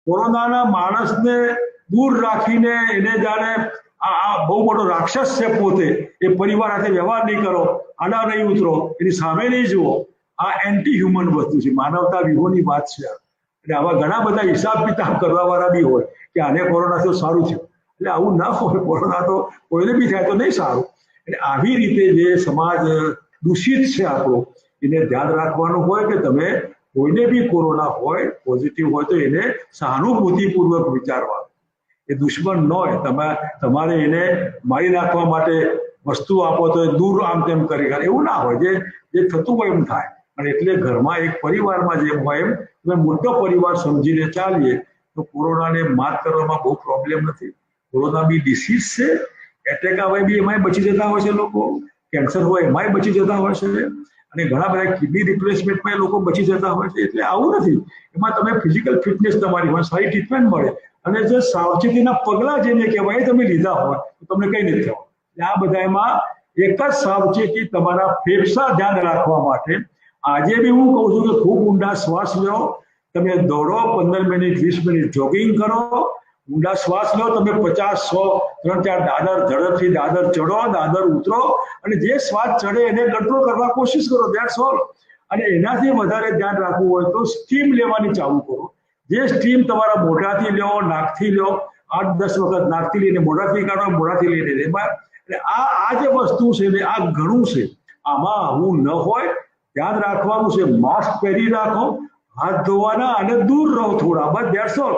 કોરોનાના માણસને દૂર રાખીને એને જાણે આ બહુ મોટો રાક્ષસ છે પોતે, એ પરિવાર સાથે વ્યવહાર નહીં કરો, આડા નહીં ઉતરો, એની સામે નહીં જુઓ, આ એન્ટી હ્યુમન વસ્તુ છે, માનવતા વિહોની વાત છે. એટલે આવા ઘણા બધા હિસાબ કિતાબ કરવા વાળા બી હોય કે આને કોરોના તો સારું છે, એટલે આવું ના હોય. કોરોના તો કોઈને બી થાય તો નહીં સારું. એટલે આવી રીતે જે સમાજ દૂષિત છે આપણો, એને ધ્યાન રાખવાનું હોય કે તમે કોઈને બી કોરોના હોય, પોઝિટિવ હોય તો એને સહાનુભૂતિપૂર્વક વિચારવાનું. એ દુશ્મન ન હોય, તમારે એને મારી નાખવા માટે વસ્તુ આપો તો દૂર આમ તેમ કરી કરે, એવું ના હોય. જે થતું હોય એમ થાય. અને એટલે ઘરમાં એક પરિવારમાં જેમ હોય એમ તમે મોટો પરિવાર સમજીને ચાલીએ તો કોરોનાને માત કરવામાં બહુ પ્રોબ્લેમ નથી. કોરોના બી ડિસીઝ છે, એટેક આવે બી એમાંય બચી જતા હોય છે લોકો, કેન્સર હોય એમાંય બચી જતા હોય છે, અને ઘણા બધા કિડની રિપ્લેસમેન્ટમાં લોકો બચી જતા હોય છે. એટલે આવું નથી. એમાં તમે ફિઝિકલ ફિટનેસ તમારી હોય, સારી ટ્રીટમેન્ટ મળે, અને જે સાવચેતીના પગલાં જેને કહેવાય એ તમે લીધા હોય તો તમને કંઈ નથી થવાનું. આ બધા એમાં એક જ સાવચેતી, તમારા ફેફસા ધ્યાન રાખવા માટે આજે બી હું કહું છું કે ખૂબ ઊંડા શ્વાસ લો, તમે દોડો 15 મિનિટ 20 મિનિટ જોગિંગ કરો, ઊંડા શ્વાસ લો, તમે 50 100 3 4 દાદર ઝડપથી દાદર ચડો, દાદર ઉતરો, અને જે શ્વાસ ચડે એને કંટ્રોલ કરવા કોશિશ કરો, ધેટ્સ ઓલ. અને એનાથી વધારે ધ્યાન રાખવું હોય તો સ્ટીમ લેવાની ચાલુ કરો. જે સ્ટીમ તમારા મોઢાથી લો, નાકથી લો, 8-10 વખત નાકથી લઈને મોઢાથી કાઢો, મોઢાથી લઈને એમાં. એટલે આ જે વસ્તુ છે ને, આ ઘણું છે. આમાં આવું ન હોય, ધ્યાન રાખવાનું છે. માસ્ક પહેરી રાખો, હાથ ધોવાના, અને દૂર રહો થોડા, બસ, ધેટ્સ ઓલ.